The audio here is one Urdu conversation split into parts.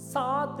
7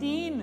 3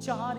4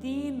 3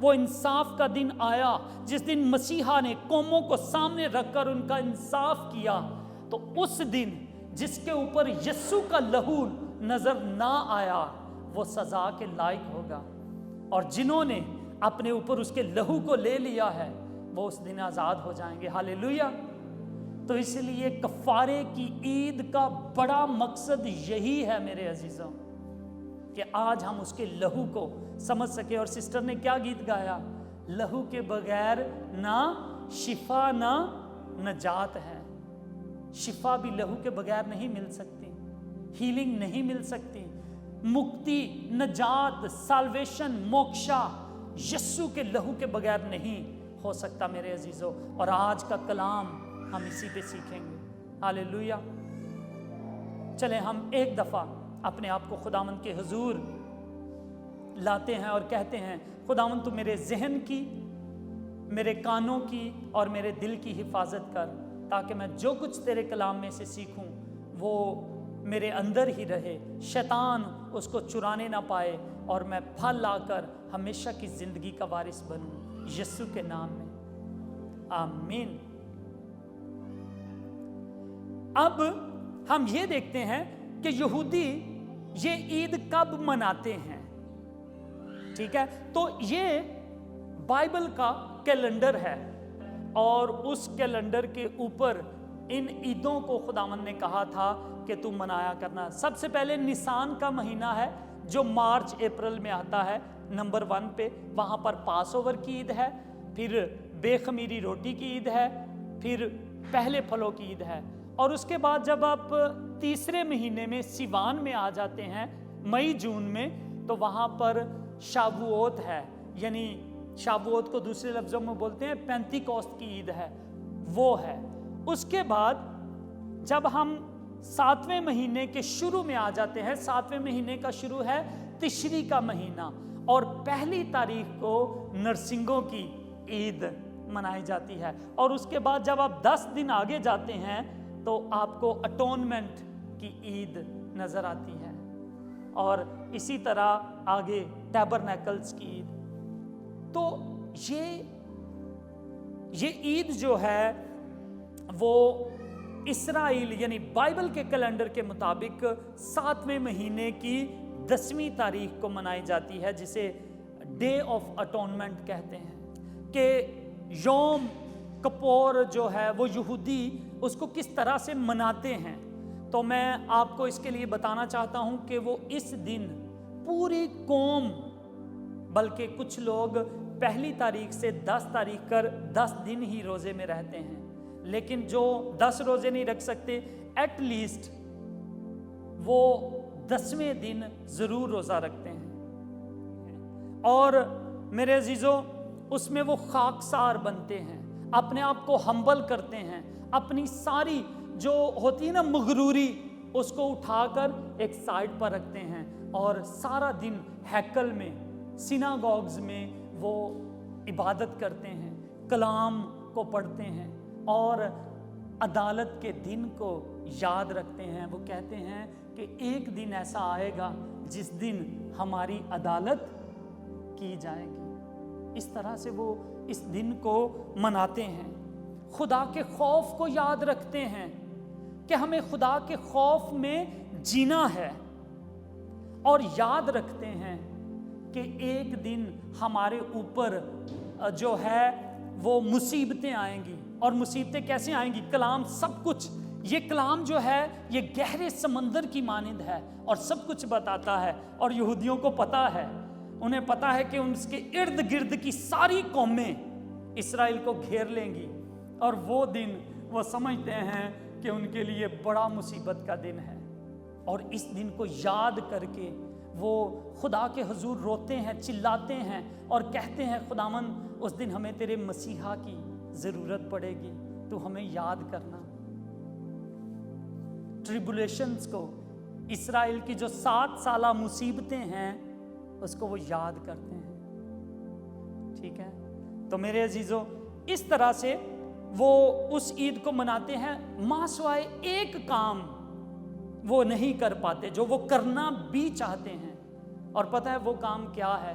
وہ انصاف کا دن آیا جس دن مسیحا نے قوموں کو سامنے رکھ کر ان کا انصاف کیا، تو اس دن جس کے اوپر یسوع کا لہو نظر نہ آیا وہ سزا کے لائق ہوگا، اور جنہوں نے اپنے اوپر اس کے لہو کو لے لیا ہے وہ اس دن آزاد ہو جائیں گے۔ ہاللیلویہ۔ تو اس لیے کفارے کی عید کا بڑا مقصد یہی ہے میرے عزیزوں، کہ آج ہم اس کے لہو کو سمجھ سکے۔ اور سسٹر نے کیا گیت گایا؟ لہو کے بغیر نہ شفا نہ نجات ہے۔ شفا بھی لہو کے بغیر نہیں مل سکتی، ہیلنگ نہیں مل سکتی، مکتی، نجات، سالویشن، موکشا یسوع کے لہو کے بغیر نہیں ہو سکتا میرے عزیزوں۔ اور آج کا کلام ہم اسی پہ سیکھیں گے۔ ہاللیلویہ۔ چلیں ہم ایک دفعہ اپنے آپ کو خداوند کے حضور لاتے ہیں اور کہتے ہیں خداوند تو میرے ذہن کی، میرے کانوں کی اور میرے دل کی حفاظت کر، تاکہ میں جو کچھ تیرے کلام میں سے سیکھوں وہ میرے اندر ہی رہے، شیطان اس کو چرانے نہ پائے، اور میں پھل لا کر ہمیشہ کی زندگی کا وارث بنوں، یسوع کے نام میں، آمین۔ اب ہم یہ دیکھتے ہیں کہ یہودی یہ عید کب مناتے ہیں، ٹھیک ہے؟ تو یہ بائبل کا کیلنڈر ہے، اور اس کیلنڈر کے اوپر ان عیدوں کو خداوند نے کہا تھا کہ تم منایا کرنا۔ سب سے پہلے نیسان کا مہینہ ہے جو مارچ اپریل میں آتا ہے، نمبر 1 پہ وہاں پر پاس اوور کی عید ہے، پھر بے خمیری روٹی کی عید ہے، پھر پہلے پھلوں کی عید ہے، اور اس کے بعد جب آپ تیسرے مہینے میں سیوان میں آ جاتے ہیں، مئی جون میں، تو وہاں پر شابوت ہے، یعنی شابوت کو دوسرے لفظوں میں بولتے ہیں پینتی کوست کی عید ہے، وہ ہے۔ اس کے بعد جب ہم 7ویں مہینے کے شروع میں آ جاتے ہیں، 7ویں مہینے کا شروع ہے تشری کا مہینہ، اور 1 تاریخ کو نرسنگوں کی عید منائی جاتی ہے، اور اس کے بعد جب آپ 10 دن آگے جاتے ہیں تو آپ کو اٹونمنٹ کی عید نظر آتی ہے، اور اسی طرح آگے ٹیبرنیکلز کی عید۔ تو یہ عید جو ہے وہ اسرائیل یعنی بائبل کے کیلنڈر کے مطابق 7ویں مہینے کی 10ویں تاریخ کو منائی جاتی ہے، جسے ڈے آف اٹونمنٹ کہتے ہیں، کہ یوم کپور جو ہے وہ یہودی اس کو کس طرح سے مناتے ہیں۔ تو میں آپ کو اس کے لیے بتانا چاہتا ہوں کہ وہ اس دن پوری قوم، بلکہ کچھ لوگ 1 تاریخ سے 10 تاریخ کر 10 دن ہی روزے میں رہتے ہیں، لیکن جو 10 روزے نہیں رکھ سکتے ایٹ لیسٹ وہ 10ویں دن ضرور روزہ رکھتے ہیں، اور میرے عزیزوں اس میں وہ خاکسار بنتے ہیں، اپنے آپ کو ہمبل کرتے ہیں، اپنی ساری جو ہوتی ہے نا مغروری اس کو اٹھا کر ایک سائڈ پر رکھتے ہیں، اور سارا دن ہیکل میں، سیناگوگز میں وہ عبادت کرتے ہیں، کلام کو پڑھتے ہیں، اور عدالت کے دن کو یاد رکھتے ہیں۔ وہ کہتے ہیں کہ ایک دن ایسا آئے گا جس دن ہماری عدالت کی جائے گی۔ اس طرح سے وہ اس دن کو مناتے ہیں، خدا کے خوف کو یاد رکھتے ہیں کہ ہمیں خدا کے خوف میں جینا ہے، اور یاد رکھتے ہیں کہ ایک دن ہمارے اوپر جو ہے وہ مصیبتیں آئیں گی، اور مصیبتیں کیسے آئیں گی؟ کلام سب کچھ، یہ کلام جو ہے یہ گہرے سمندر کی مانند ہے اور سب کچھ بتاتا ہے، اور یہودیوں کو پتا ہے، انہیں پتا ہے کہ ان کے ارد گرد کی ساری قومیں اسرائیل کو گھیر لیں گی، اور وہ دن وہ سمجھتے ہیں کہ ان کے لیے بڑا مصیبت کا دن ہے، اور اس دن کو یاد کر کے وہ خدا کے حضور روتے ہیں، چلاتے ہیں، اور کہتے ہیں خداوند اس دن ہمیں تیرے مسیحا کی ضرورت پڑے گی، تو ہمیں یاد کرنا۔ ٹریبولیشنز کو، اسرائیل کی جو 7 سالہ مصیبتیں ہیں اس کو وہ یاد کرتے ہیں، ٹھیک ہے؟ تو میرے عزیزوں اس طرح سے وہ اس عید کو مناتے ہیں، ماں سوائے ایک کام وہ نہیں کر پاتے جو وہ کرنا بھی چاہتے ہیں، اور پتہ ہے وہ کام کیا ہے؟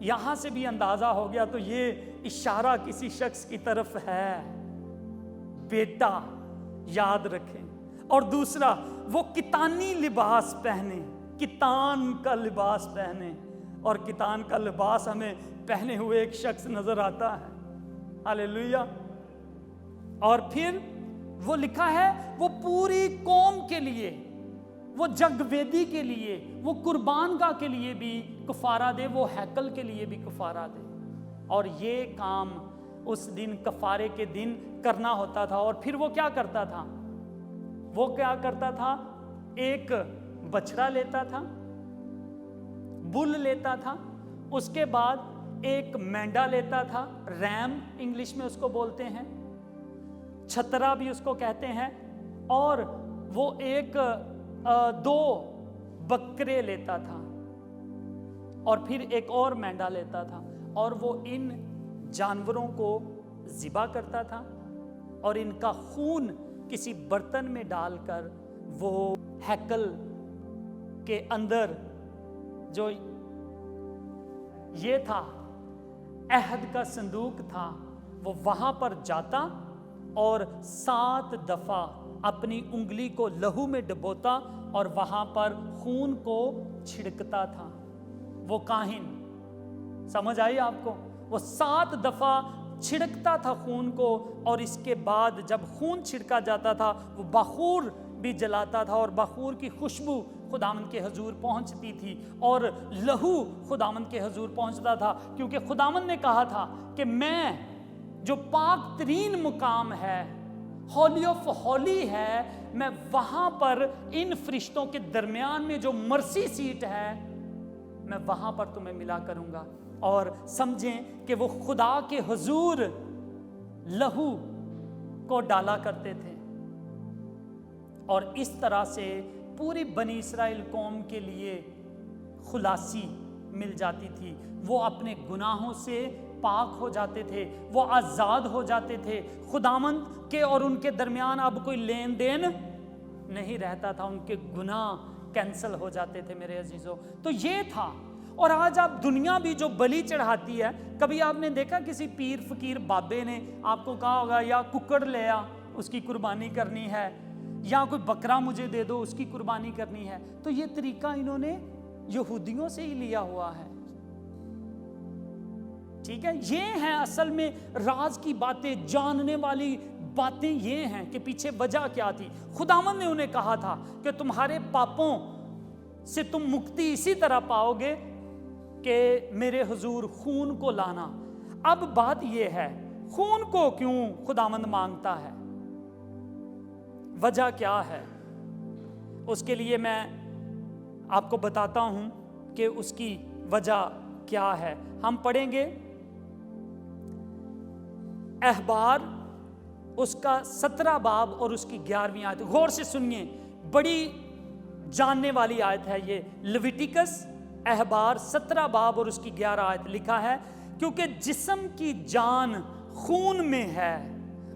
یہاں سے بھی اندازہ ہو گیا تو یہ اشارہ کسی شخص کی طرف ہے، بیٹا یاد رکھیں۔ اور دوسرا، وہ کتانی لباس پہنے، کتان کا لباس پہنے، اور کتان کا لباس ہمیں پہنے ہوئے ایک شخص نظر آتا ہے، ہاللیلویہ۔ اور پھر وہ لکھا ہے وہ پوری قوم کے لیے، وہ جگ ویدی کے لیے، وہ قربان گاہ کے لیے بھی کفارہ دے، وہ ہیکل کے لیے بھی کفارہ دے۔ اور یہ کام اس دن کفارے کے دن کرنا ہوتا تھا۔ اور پھر وہ کیا کرتا تھا؟ وہ کیا کرتا تھا؟ ایک بچڑا لیتا تھا، بل لیتا تھا، اس کے بعد ایک مینڈا لیتا تھا، ریم انگلش میں اس کو بولتے ہیں، چھترا بھی اس کو کہتے ہیں، اور وہ ایک دو بکرے لیتا تھا، اور پھر ایک اور مینڈا لیتا تھا، اور وہ ان جانوروں کو ذبح کرتا تھا، اور ان کا خون کسی برتن میں ڈال کر وہ ہیکل کے اندر جو یہ تھا عہد کا صندوق تھا، وہ وہاں پر جاتا اور 7 دفعہ اپنی انگلی کو لہو میں ڈبوتا اور وہاں پر خون کو چھڑکتا تھا۔ وہ کاہن، سمجھ آئی آپ کو؟ وہ 7 دفعہ چھڑکتا تھا خون کو، اور اس کے بعد جب خون چھڑکا جاتا تھا وہ بخور بھی جلاتا تھا، اور بخور کی خوشبو خداوند کے حضور پہنچتی تھی، اور لہو خداوند کے حضور پہنچتا تھا، کیونکہ خداوند نے کہا تھا کہ میں جو پاک ترین مقام ہے، ہولی آف ہولی ہے، میں وہاں پر ان فرشتوں کے درمیان میں جو مرسی سیٹ ہے، میں وہاں پر تمہیں ملا کروں گا۔ اور سمجھیں کہ وہ خدا کے حضور لہو کو ڈالا کرتے تھے، اور اس طرح سے پوری بنی اسرائیل قوم کے لیے خلاصی مل جاتی تھی۔ وہ اپنے گناہوں سے پاک ہو جاتے تھے، وہ آزاد ہو جاتے تھے، خداوند کے اور ان کے درمیان اب کوئی لین دین نہیں رہتا تھا، ان کے گناہ کینسل ہو جاتے تھے میرے عزیزوں۔ تو یہ تھا۔ اور آج آپ دنیا بھی جو بلی چڑھاتی ہے، کبھی آپ نے دیکھا کسی پیر فقیر بابے نے آپ کو کہا ہوگا یا ککڑ لے آ اس کی قربانی کرنی ہے، یا کوئی بکرا مجھے دے دو اس کی قربانی کرنی ہے؟ تو یہ طریقہ انہوں نے یہودیوں سے ہی لیا ہوا ہے، ٹھیک ہے؟ یہ ہیں اصل میں راز کی باتیں، جاننے والی باتیں یہ ہیں کہ پیچھے وجہ کیا تھی۔ خداوند نے انہیں کہا تھا کہ تمہارے پاپوں سے تم مکتی اسی طرح پاؤ گے کہ میرے حضور خون کو لانا۔ اب بات یہ ہے، خون کو کیوں خداوند مانگتا ہے؟ وجہ کیا ہے؟ اس کے لیے میں آپ کو بتاتا ہوں کہ اس کی وجہ کیا ہے۔ ہم پڑھیں گے اخبار اس کا 17 باب اور اس کی 11ویں آیت، غور سے سنیے، بڑی جاننے والی آیت ہے یہ۔ لیویٹیکس اخبار 17 باب اور اس کی 11 آیت لکھا ہے، کیونکہ جسم کی جان خون میں ہے،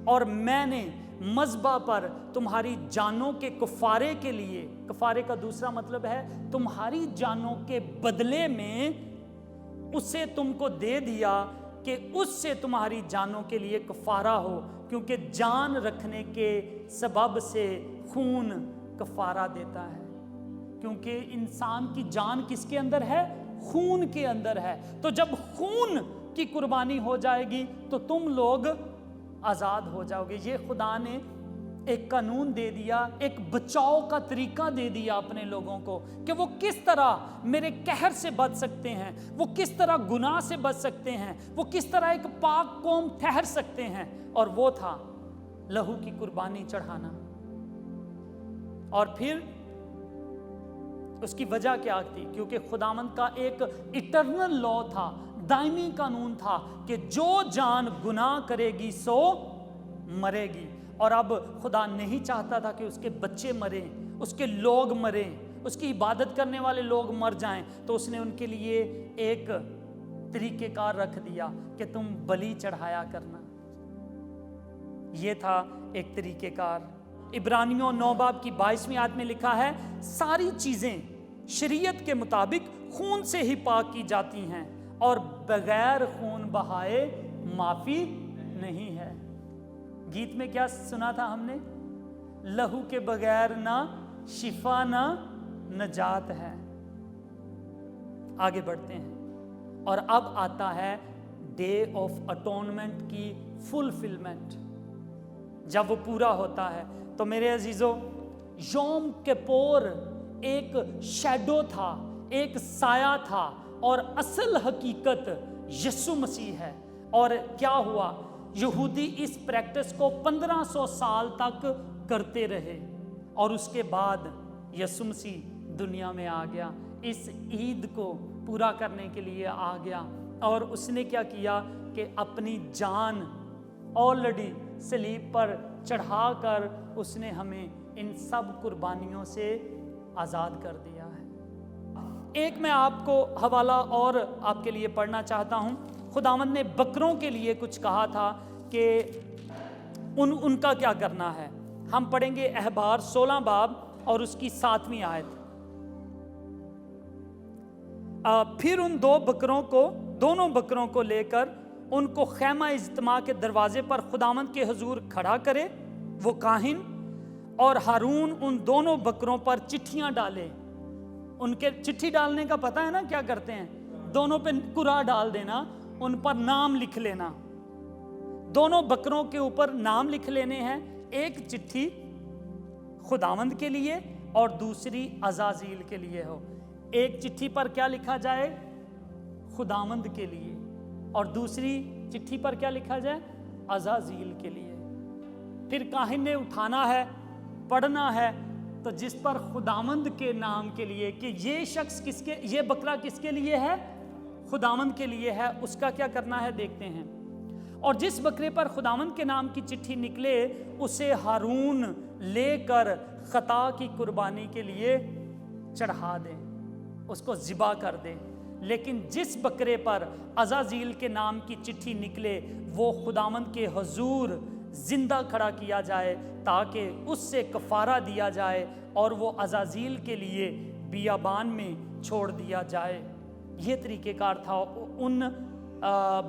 اور میں نے مذبح پر تمہاری جانوں کے کفارے کے لیے، کفارے کا دوسرا مطلب ہے تمہاری جانوں کے بدلے میں اسے تم کو دے دیا کہ اس سے تمہاری جانوں کے لیے کفارہ ہو، کیونکہ جان رکھنے کے سبب سے خون کفارہ دیتا ہے، کیونکہ انسان کی جان کس کے اندر ہے؟ خون کے اندر ہے۔ تو جب خون کی قربانی ہو جائے گی تو تم لوگ آزاد ہو جاؤ گے۔ یہ خدا نے ایک قانون دے دیا، ایک بچاؤ کا طریقہ دے دیا اپنے لوگوں کو کہ وہ کس طرح میرے قہر سے بچ سکتے ہیں، وہ کس طرح گناہ سے بچ سکتے ہیں، وہ کس طرح ایک پاک قوم ٹھہر سکتے ہیں، اور وہ تھا لہو کی قربانی چڑھانا۔ اور پھر اس کی وجہ کیا تھی؟ کیونکہ خداوند کا ایک ایٹرنل لا تھا، دائمی قانون تھا کہ جو جان گناہ کرے گی سو مرے گی۔ اور اب خدا نہیں چاہتا تھا کہ اس کے بچے مریں، اس کے لوگ مریں، اس کی عبادت کرنے والے لوگ مر جائیں، تو اس نے ان کے لیے ایک طریقہ کار رکھ دیا کہ تم بلی چڑھایا کرنا۔ یہ تھا ایک طریقہ کار۔ عبرانیوں 9 باب کی 22ویں آیت میں لکھا ہے، ساری چیزیں شریعت کے مطابق خون سے ہی پاک کی جاتی ہیں، اور بغیر خون بہائے معافی نہیں ہے۔ گیت میں کیا سنا تھا ہم نے؟ لہو کے بغیر نہ شفا نہ نجات ہے۔ آگے بڑھتے ہیں، اور اب آتا ہے ڈے آف اٹونمنٹ کی فلفلمنٹ، جب وہ پورا ہوتا ہے۔ تو میرے عزیزو، یوم کپور ایک شیڈو تھا، ایک سایہ تھا، اور اصل حقیقت یسوع مسیح ہے۔ اور کیا ہوا؟ یہودی اس پریکٹس کو 1500 سال تک کرتے رہے، اور اس کے بعد یسوع مسیح دنیا میں آ گیا، اس عید کو پورا کرنے کے لیے آ گیا، اور اس نے کیا کیا کہ اپنی جان آلریڈی صلیب پر چڑھا کر اس نے ہمیں ان سب قربانیوں سے آزاد کر دیا ہے۔ ایک میں آپ کو حوالہ اور آپ کے لیے پڑھنا چاہتا ہوں۔ خداوند نے بکروں کے لیے کچھ کہا تھا کہ ان کا کیا کرنا ہے۔ ہم پڑھیں گے احبار 16 باب اور اس کی 7ویں آیت۔ پھر ان دونوں بکروں کو لے کر ان کو خیمہ اجتماع کے دروازے پر خداوند کے حضور کھڑا کرے، وہ کاہن، اور ہارون ان دونوں بکروں پر چٹھیاں ڈالے۔ ان کے چٹھی ڈالنے کا پتہ ہے نا کیا کرتے ہیں؟ دونوں پہ قرآن ڈال دینا، ان پر نام لکھ لینا۔ دونوں بکروں کے اوپر نام لکھ لینے ہیں، ایک چٹھی خداوند کے لیے اور دوسری عزازیل کے لیے ہو۔ ایک چٹھی پر کیا لکھا جائے؟ خداوند کے لیے، اور دوسری چٹھی پر کیا لکھا جائے؟ عزازیل کے لیے۔ پھر کاہن نے اٹھانا ہے، پڑھنا ہے، تو جس پر خداوند کے نام کے لیے کہ یہ شخص یہ بکرا کس کے لیے ہے؟ خداوند کے لیے ہے، اس کا کیا کرنا ہے دیکھتے ہیں۔ اور جس بکرے پر خداوند کے نام کی چٹھی نکلے اسے ہارون لے کر خطا کی قربانی کے لیے چڑھا دے، اس کو ذبح کر دے۔ لیکن جس بکرے پر عزازیل کے نام کی چٹھی نکلے وہ خداوند کے حضور زندہ کھڑا کیا جائے تاکہ اس سے کفارہ دیا جائے اور وہ عزازیل کے لیے بیابان میں چھوڑ دیا جائے۔ یہ طریقہ کار تھا ان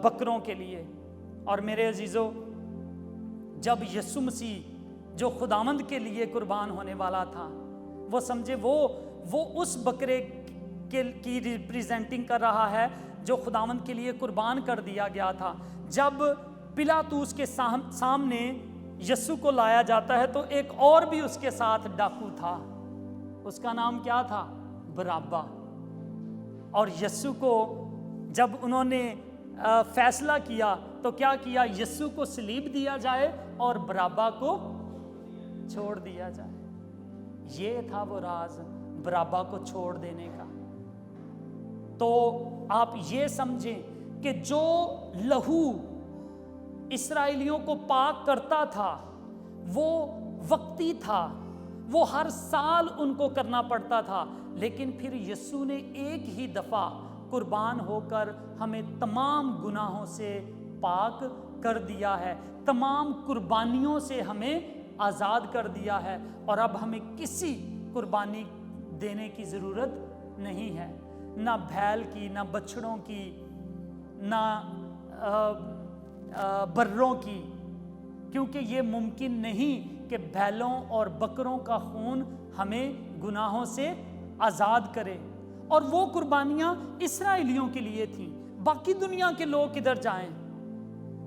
بکروں کے لیے۔ اور میرے عزیزو، جب یسوع مسیح جو خداوند کے لیے قربان ہونے والا تھا، وہ سمجھے وہ اس بکرے کی ریپریزنٹنگ کر رہا ہے جو خداوند کے لیے قربان کر دیا گیا تھا۔ جب پلاطوس کے سامنے یسوع کو لایا جاتا ہے تو ایک اور بھی اس کے ساتھ ڈاکو تھا، اس کا نام کیا تھا؟ برابا۔ اور یسوع کو جب انہوں نے فیصلہ کیا تو کیا کیا؟ یسوع کو صلیب دیا جائے اور برابا کو چھوڑ دیا جائے۔ یہ تھا وہ راز برابا کو چھوڑ دینے کا۔ تو آپ یہ سمجھیں کہ جو لہو اسرائیلیوں کو پاک کرتا تھا وہ وقتی تھا، وہ ہر سال ان کو کرنا پڑتا تھا، لیکن پھر یسوع نے ایک ہی دفعہ قربان ہو کر ہمیں تمام گناہوں سے پاک کر دیا ہے، تمام قربانیوں سے ہمیں آزاد کر دیا ہے، اور اب ہمیں کسی قربانی دینے کی ضرورت نہیں ہے، نہ بھیل کی، نہ بچڑوں کی، نہ بروں کی، کیونکہ یہ ممکن نہیں کہ بیلوں اور بکروں کا خون ہمیں گناہوں سے آزاد کرے۔ اور وہ قربانیاں اسرائیلیوں کے لیے تھیں، باقی دنیا کے لوگ کدھر جائیں؟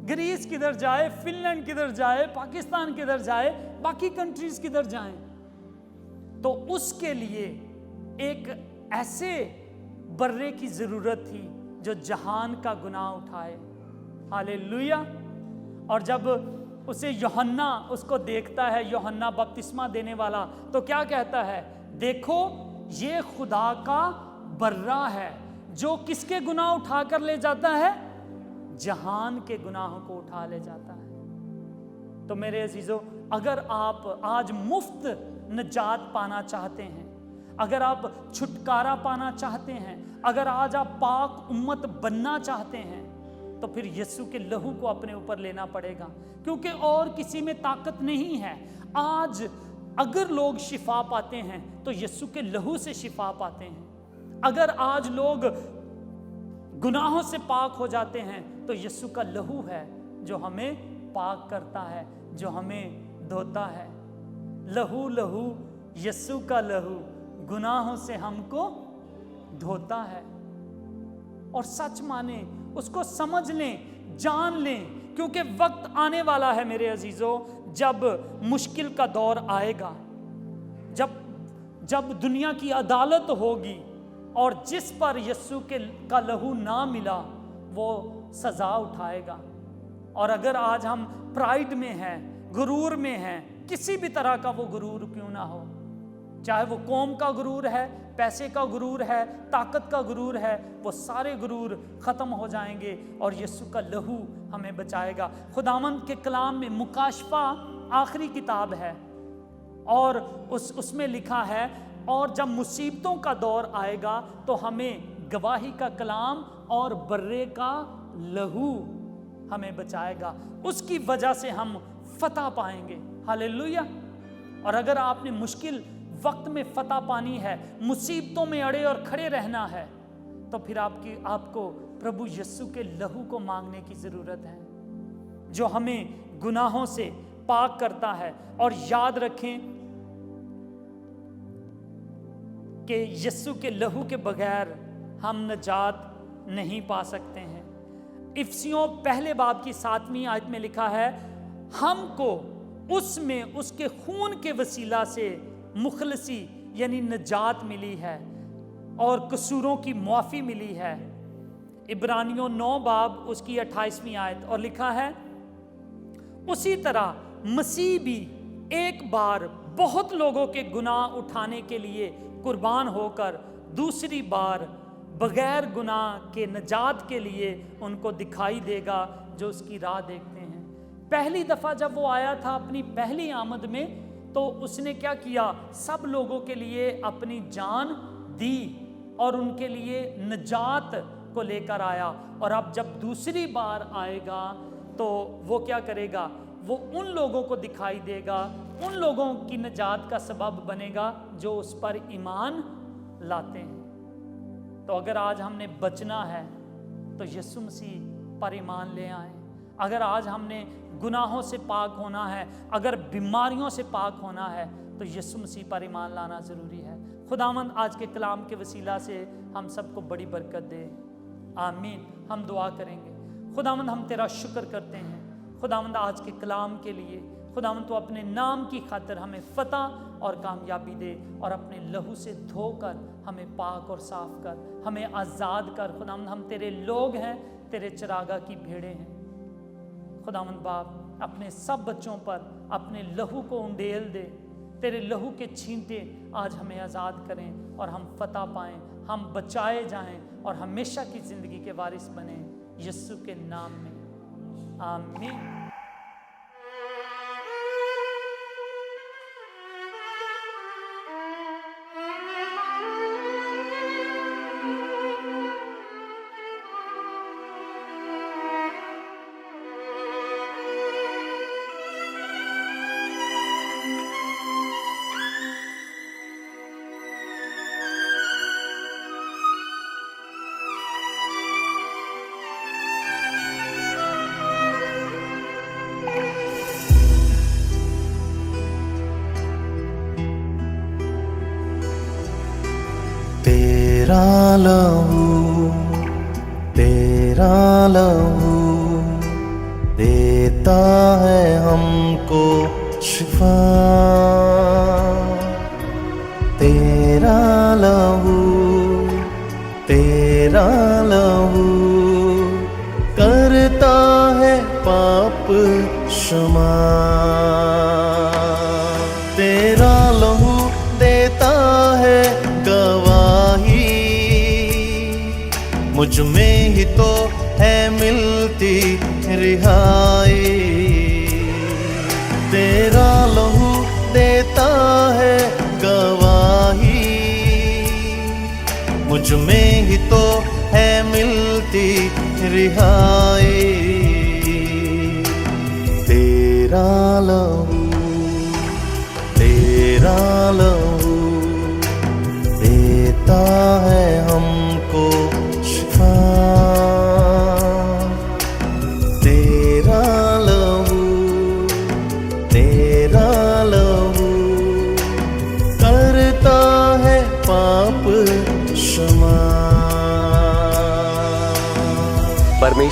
گریس کدھر جائے، فن لینڈ کدھر جائے، پاکستان کدھر جائے، باقی کنٹریز کدھر جائیں؟ تو اس کے لیے ایک ایسے برے کی ضرورت تھی جو جہان کا گناہ اٹھائے۔ ہاللیلویا۔ اور جب اسے یوحنا اس کو دیکھتا ہے، یوحنا بپتسمہ دینے والا، تو کیا کہتا ہے؟ دیکھو یہ خدا کا برہ ہے جو کس کے گناہ اٹھا کر لے جاتا ہے؟ جہان کے گناہوں کو اٹھا لے جاتا ہے۔ تو میرے عزیزو، اگر آپ آج مفت نجات پانا چاہتے ہیں، اگر آپ چھٹکارا پانا چاہتے ہیں، اگر آج آپ پاک امت بننا چاہتے ہیں، تو پھر یسوع کے لہو کو اپنے اوپر لینا پڑے گا، کیونکہ اور کسی میں طاقت نہیں ہے۔ آج اگر لوگ شفا پاتے ہیں تو یسوع کے لہو سے شفا پاتے ہیں۔ اگر آج لوگ گناہوں سے پاک ہو جاتے ہیں تو یسوع کا لہو ہے جو ہمیں پاک کرتا ہے، جو ہمیں دھوتا ہے۔ لہو لہو یسوع کا لہو گناہوں سے ہم کو دھوتا ہے۔ اور سچ مانیں، اس کو سمجھ لیں، جان لیں، کیونکہ وقت آنے والا ہے میرے عزیزوں جب مشکل کا دور آئے گا، جب دنیا کی عدالت ہوگی، اور جس پر یسوع کا لہو نہ ملا وہ سزا اٹھائے گا۔ اور اگر آج ہم پرائیڈ میں ہیں، غرور میں ہیں، کسی بھی طرح کا وہ غرور کیوں نہ ہو، چاہے وہ قوم کا غرور ہے، پیسے کا غرور ہے، طاقت کا غرور ہے، وہ سارے غرور ختم ہو جائیں گے اور یسوع کا لہو ہمیں بچائے گا۔ خداوند کے کلام میں مکاشفہ آخری کتاب ہے، اور اس میں لکھا ہے، اور جب مصیبتوں کا دور آئے گا تو ہمیں گواہی کا کلام اور برے کا لہو ہمیں بچائے گا، اس کی وجہ سے ہم فتح پائیں گے۔ ہاللیلویہ۔ اور اگر آپ نے مشکل وقت میں فتح پانی ہے، مصیبتوں میں اڑے اور کھڑے رہنا ہے، تو پھر آپ کو پربھو یسوع کے لہو کو مانگنے کی ضرورت ہے، جو ہمیں گناہوں سے پاک کرتا ہے۔ اور یاد رکھیں کہ یسوع کے لہو کے بغیر ہم نجات نہیں پا سکتے ہیں۔ افسیوں پہلے باب کی 7ویں آیت میں لکھا ہے، ہم کو اس میں اس کے خون کے وسیلہ سے مخلصی یعنی نجات ملی ہے اور قصوروں کی معافی ملی ہے۔ عبرانیوں 9 باب اس کی 28ویں آیت، اور لکھا ہے، اسی طرح مسیح بھی ایک بار بہت لوگوں کے گناہ اٹھانے کے لیے قربان ہو کر دوسری بار بغیر گناہ کے نجات کے لیے ان کو دکھائی دے گا جو اس کی راہ دیکھتے ہیں۔ پہلی دفعہ جب وہ آیا تھا اپنی پہلی آمد میں، تو اس نے کیا کیا؟ سب لوگوں کے لیے اپنی جان دی اور ان کے لیے نجات کو لے کر آیا۔ اور اب جب دوسری بار آئے گا تو وہ کیا کرے گا؟ وہ ان لوگوں کو دکھائی دے گا، ان لوگوں کی نجات کا سبب بنے گا جو اس پر ایمان لاتے ہیں۔ تو اگر آج ہم نے بچنا ہے تو یسوع مسیح پر ایمان لے آئیں۔ اگر آج ہم نے گناہوں سے پاک ہونا ہے، اگر بیماریوں سے پاک ہونا ہے، تو یسوع مسیح پر ایمان لانا ضروری ہے۔ خداوند آج کے کلام کے وسیلہ سے ہم سب کو بڑی برکت دے، آمین۔ ہم دعا کریں گے۔ خداوند ہم تیرا شکر کرتے ہیں، خداوند آج کے کلام کے لیے۔ خداوند تو اپنے نام کی خاطر ہمیں فتح اور کامیابی دے، اور اپنے لہو سے دھو کر ہمیں پاک اور صاف کر، ہمیں آزاد کر۔ خداوند ہم تیرے لوگ ہیں، تیرے چراگاہ کی بھیڑیں ہیں۔ خداوند باپ اپنے سب بچوں پر اپنے لہو کو انڈیل دے، تیرے لہو کے چھینٹے آج ہمیں آزاد کریں اور ہم فتح پائیں، ہم بچائے جائیں اور ہمیشہ کی زندگی کے وارث بنیں، یسوع کے نام میں، آمین۔ تیرا لہو دیتا ہے ہم کو شفا، تیرا لہو کرتا ہے پاپ شما، تیرا لہو دیتا ہے گواہی، مجھ میں ہی تو ہے ملتی رہائی، تیرا لہو دیتا ہے گواہی، مجھ میں ہی تو ہے ملتی رہائی، تیرا لہو دیتا ہے ہم کو شفا۔